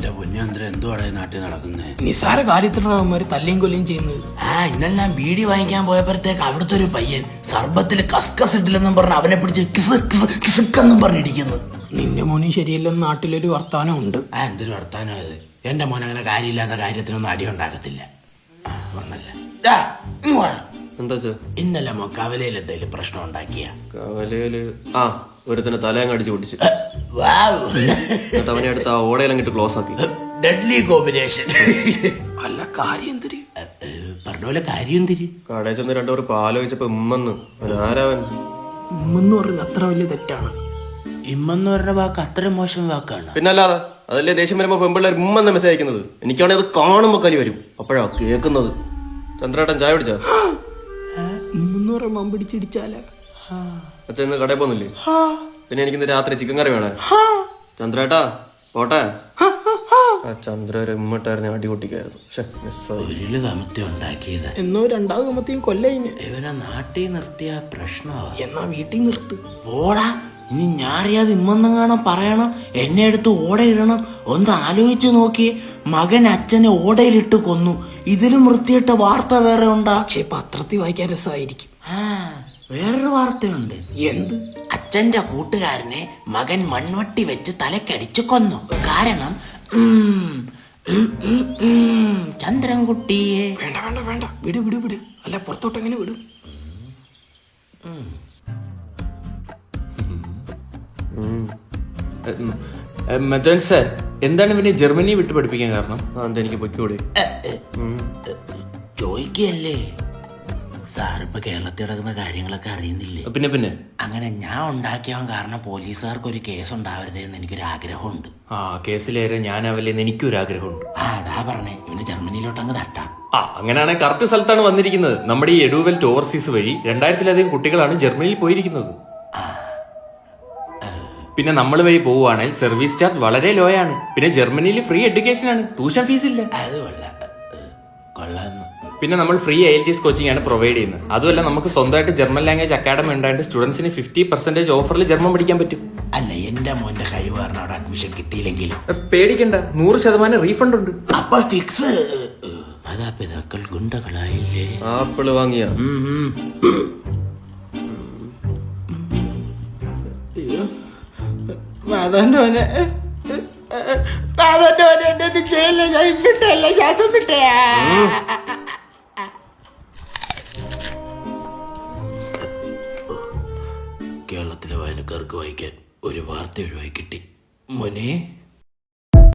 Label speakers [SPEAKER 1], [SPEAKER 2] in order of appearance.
[SPEAKER 1] എന്റെ പൊന്നേന്ദ്രൻ എന്തുവാടെ നാട്ടിൽ നടക്കുന്നേ?
[SPEAKER 2] നിസാര കാര്യത്തിലാണ് തല്ലിയും കൊല്ലിയും ചെയ്യുന്നത്.
[SPEAKER 1] ഇന്നെല്ലാം ബീഡി വാങ്ങിക്കാൻ പോയപ്പോഴത്തേക്ക് അവിടുത്തെ ഒരു പയ്യൻ സർബത്തിൽ കസ്കസ് ഇട്ടില്ലെന്നും പറഞ്ഞ് അവനെ പിടിച്ച് കിസുക്കെന്നും പറഞ്ഞിരിക്കുന്നത്.
[SPEAKER 2] നിന്റെ മോനും ശരിയല്ലെന്ന് നാട്ടിലൊരു വർത്താനം ഉണ്ട്.
[SPEAKER 1] എന്തൊരു വർത്താനം അത്? എന്റെ മോൻ അങ്ങനെ കാര്യമില്ലാത്ത കാര്യത്തിനൊന്നും അടി ഉണ്ടാക്കത്തില്ല. വന്നല്ല
[SPEAKER 3] എന്താ
[SPEAKER 1] ഇന്നലെ മോ കവലയിൽ എന്തെങ്കിലും പ്രശ്നം ഉണ്ടാക്കിയ?
[SPEAKER 3] കവലയില് ഒരുത്തന്നെ തലയങ്ങ് അടിച്ചു പൊട്ടിച്ച് അവനെ അടുത്ത് ഓടയിലങ്ങിട്ട് ക്ലോസ് ആക്കി.
[SPEAKER 1] Deadly combination.
[SPEAKER 2] അല്ല കാര്യം എന്തിരി
[SPEAKER 1] പറഞ്ഞ പോലെ കാര്യം എന്തിരി?
[SPEAKER 3] കടയിൽ ചെന്ന് രണ്ടുപേർ പാലോചിച്ചപ്പോ ഉമ്മെന്ന് ആരാവൻ
[SPEAKER 2] ഉമ്മെന്ന് പറയുന്നത് അത്ര വലിയ തെറ്റാണ്.
[SPEAKER 1] ഇമ്മെന്ന് പറഞ്ഞ വാക്ക് അത്ര മോശം വാക്കാണ്.
[SPEAKER 3] പിന്നല്ലാതെ അതല്ലേ ദേഷ്യം വരുമ്പോ പെമ്പിള്ളേർ ഉമ്മെന്ന് മെസ്സേജ് അയക്കുന്നത്. എനിക്കാണെങ്കിൽ അത് കാണുമ്പോ കലി വരും. അപ്പോഴാ കേൾക്കുന്നത്. ചന്ദ്രേട്ടൻ ചായ പിടിച്ചാ?
[SPEAKER 2] ഉമ്മെന്ന് പറയുമ്പോ പിടിച്ചിടിച്ചാല
[SPEAKER 3] അച്ഛൻ ഇന്ന് കടയിൽ പോകുന്നില്ലേ? പിന്നെ എനിക്കിന്ന് രാത്രി ചിക്കൻ കറി വേണേ. ചന്ദ്രേട്ടാ പോട്ടെ. ചന്ദ്ര ഉമ്മട്ടായിരുന്നു അടി പൊട്ടിക്കായിരുന്നു.
[SPEAKER 1] ഉണ്ടാക്കിയത്
[SPEAKER 2] എന്നോ രണ്ടാമത് കമത്തിയും കൊല്ലയിന്.
[SPEAKER 1] ഇവനെ നാട്ടിൽ നിർത്തിയ പ്രശ്നമാ.
[SPEAKER 2] എന്നാ വീട്ടിൽ നിർത്ത്.
[SPEAKER 1] ഓടാ, ഇനി ഞാൻ അറിയാതെ ഇമ്മെന്നെങ്ങാനും പറയണം, എന്നെ എടുത്ത് ഓടയിടണം. ഒന്ന് ആലോചിച്ചു നോക്കി, മകൻ അച്ഛനെ ഓടയിലിട്ട് കൊന്നു. ഇതിലും വൃത്തിയിട്ട വാർത്ത വേറെ ഉണ്ടാ?
[SPEAKER 2] പക്ഷെ പത്രത്തിൽ വായിക്കാൻ രസമായിരിക്കും.
[SPEAKER 1] വേറൊരു വാർത്തയുണ്ട്.
[SPEAKER 2] എന്ത്?
[SPEAKER 1] അച്ഛന്റെ കൂട്ടുകാരനെ മകൻ മൺവട്ടി വെച്ച് തലക്കടിച്ചു കൊന്നു. കാരണം ചന്ദ്രൻകുട്ടിയെ.
[SPEAKER 2] വേണ്ട വേണ്ട വേണ്ട, വിട് വിട് വിട്. അല്ല പുറത്തോട്ട് എങ്ങനെ വിടും?
[SPEAKER 3] സാർ എന്താണ് പിന്നെ ജർമ്മനി വിട്ട് പഠിപ്പിക്കാൻ കാരണം? എനിക്ക് പൊയ്ക്കൂടെ?
[SPEAKER 1] ചോദിക്കല്ലേ സാർ, ഇപ്പൊ കേരളത്തിൽ നടക്കുന്ന കാര്യങ്ങളൊക്കെ അറിയുന്നില്ലേ?
[SPEAKER 3] പിന്നെ
[SPEAKER 1] അങ്ങനെ ഞാൻ ഉണ്ടാക്കിയവൻ കാരണം പോലീസുകാർക്ക് ഒരു കേസ് ഉണ്ടാവരുതെന്ന് എനിക്കൊരു ആഗ്രഹമുണ്ട്.
[SPEAKER 3] കേസിലേറെ ഞാനാവല്ലേന്ന് എനിക്കൊരു ആഗ്രഹമുണ്ട്.
[SPEAKER 1] അതാ പറഞ്ഞേ, ഇവന് ജർമ്മനിയിലോട്ട് അങ്ങ് തട്ടാം.
[SPEAKER 3] അങ്ങനെയാണെങ്കിൽ കറക്റ്റ് സ്ഥലത്താണ് വന്നിരിക്കുന്നത്. നമ്മുടെ ഈ എഡുവെൽറ്റ് ഓവർസീസ് വഴി 2000-ലധികം കുട്ടികളാണ് ജർമ്മനിയിൽ പോയിരിക്കുന്നത്. പിന്നെ നമ്മൾ വഴി പോവുകയാണെങ്കിൽ സർവീസ് ചാർജ് വളരെ ലോ ആണ്. പിന്നെ ജർമ്മനിയിൽ ഫ്രീ എഡ്യൂക്കേഷൻ ആണ്, ട്യൂഷൻ ഫീസ് ഇല്ല.
[SPEAKER 1] അത് കൊള്ളാം.
[SPEAKER 3] പിന്നെ നമ്മൾ ഫ്രീ IELTS കോച്ചിങ് ആണ് പ്രൊവൈഡ് ചെയ്യുന്നത്. അതുമല്ല നമുക്ക് സ്വന്തമായിട്ട് ജർമ്മൻ ലാംഗ്വേജ് അക്കാഡമി ഉണ്ടായിട്ട് സ്റ്റുഡൻസിന് 50% ഓഫറിൽ ജർമ്മൻ പഠിക്കാൻ പറ്റും.
[SPEAKER 1] അല്ല, എന്റെ മോന്റെ കഴിവ് കാരണം അവിടെ അഡ്മിഷൻ കിട്ടിയില്ലെങ്കിലും
[SPEAKER 3] പേടിക്കണ്ട, 100% റീഫണ്ട് ഉണ്ട്.
[SPEAKER 1] അപ്പൊ ഫിക്സ്. മാതാപിതാക്കൾ ഗുണ്ടകളായില്ലേ?
[SPEAKER 3] ആപ്പിള് വാങ്ങിയ
[SPEAKER 1] കേരളത്തിലെ വായനക്കാർക്ക് വായിക്കാൻ ഒരു വാർത്ത ഒഴിവായി കിട്ടി മോനെ.